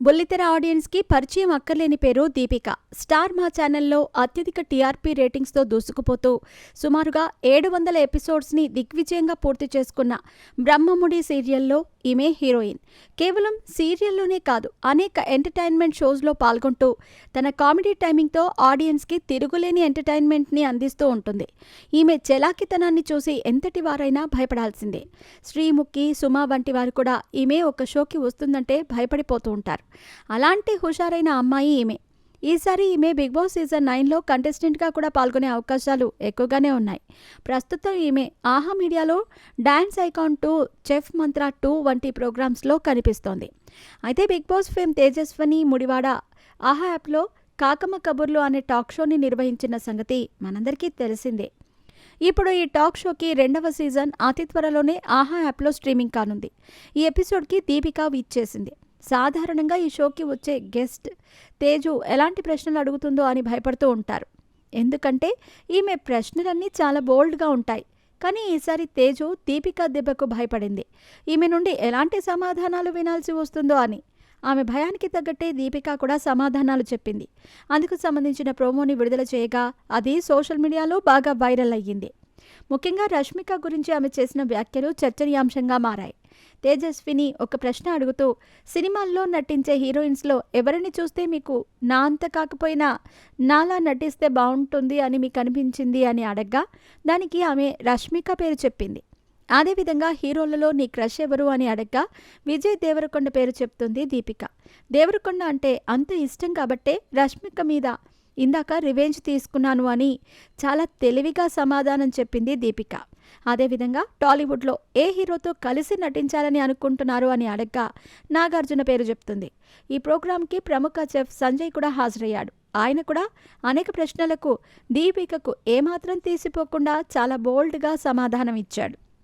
బుల్లితెర ఆడియన్స్కి పరిచయం అక్కర్లేని పేరు దీపిక. స్టార్ మా ఛానల్లో అత్యధిక టీఆర్పీ రేటింగ్స్తో దూసుకుపోతూ సుమారుగా 700 ఎపిసోడ్స్ని దిగ్విజయంగా పూర్తి చేసుకున్న బ్రహ్మముడి సీరియల్లో ఈమె హీరోయిన్. కేవలం సీరియల్లోనే కాదు, అనేక ఎంటర్టైన్మెంట్ షోస్లో పాల్గొంటూ తన కామెడీ టైమింగ్తో ఆడియన్స్కి తిరుగులేని ఎంటర్టైన్మెంట్ని అందిస్తూ ఉంటుంది. ఈమె చలాకితనాన్ని చూసి ఎంతటి వారైనా భయపడాల్సిందే. శ్రీముఖి, సుమ వంటి వారు కూడా ఈమె ఒక షోకి వస్తుందంటే భయపడిపోతూ ఉంటారు. అలాంటి హుషారైన అమ్మాయి ఈమె. ఈసారి ఈమె బిగ్ బాస్ సీజన్ 9లో కంటెస్టెంట్గా కూడా పాల్గొనే అవకాశాలు ఎక్కువగానే ఉన్నాయి. ప్రస్తుతం ఈమె ఆహా మీడియాలో డాన్స్ ఐకాన్ 2, చెఫ్ మంత్ర 2 వంటి ప్రోగ్రామ్స్లో కనిపిస్తోంది. అయితే బిగ్ బాస్ ఫేమ్ తేజస్విని ముడివాడ ఆహా యాప్లో కాకమ్మ కబుర్లు అనే టాక్ షోని నిర్వహించిన సంగతి మనందరికీ తెలిసిందే. ఇప్పుడు ఈ టాక్ షోకి 2వ సీజన్ అతి త్వరలోనే ఆహా యాప్లో స్ట్రీమింగ్ కానుంది. ఈ ఎపిసోడ్కి దీపిక విచ్చేసింది. సాధారణంగా ఈ షోకి వచ్చే గెస్ట్ తేజు ఎలాంటి ప్రశ్నలు అడుగుతుందో అని భయపడుతూ ఉంటారు. ఎందుకంటే ఈమె ప్రశ్నలన్నీ చాలా బోల్డ్గా ఉంటాయి. కానీ ఈసారి తేజు దీపిక దెబ్బకు భయపడింది. ఈమె నుండి ఎలాంటి సమాధానాలు వినాల్సి వస్తుందో అని. ఆమె భయానికి తగ్గట్టే దీపిక కూడా సమాధానాలు చెప్పింది. అందుకు సంబంధించిన ప్రోమోని విడుదల చేయగా అది సోషల్ మీడియాలో బాగా వైరల్ అయ్యింది. ముఖ్యంగా రష్మిక గురించి ఆమె చేసిన వ్యాఖ్యలు చర్చనీయాంశంగా మారాయి. తేజస్విని ఒక ప్రశ్న అడుగుతూ, సినిమాల్లో నటించే హీరోయిన్స్లో ఎవరిని చూస్తే మీకు నా అంత కాకపోయినా నాలా నటిస్తే బాగుంటుంది అని మీకు అనిపించింది అని అడగ్గా దానికి ఆమె రష్మిక పేరు చెప్పింది. అదేవిధంగా హీరోలలో నీ క్రష్ ఎవరు అని అడగ్గా విజయ్ దేవరకొండ పేరు చెప్తుంది దీపిక. దేవరకొండ అంటే అంత ఇష్టం కాబట్టే రష్మిక మీద ఇందాక రివెంజ్ తీసుకున్నాను అని చాలా తెలివిగా సమాధానం చెప్పింది దీపిక. అదేవిధంగా టాలీవుడ్లో ఏ హీరోతో కలిసి నటించాలని అనుకుంటున్నారు అని అడగ్గా నాగార్జున పేరు చెప్తుంది. ఈ ప్రోగ్రాంకి ప్రముఖ చెఫ్ సంజయ్ కూడా హాజరయ్యాడు. ఆయన కూడా అనేక ప్రశ్నలకు దీపికకు ఏమాత్రం తీసిపోకుండా చాలా బోల్డ్గా సమాధానం ఇచ్చాడు.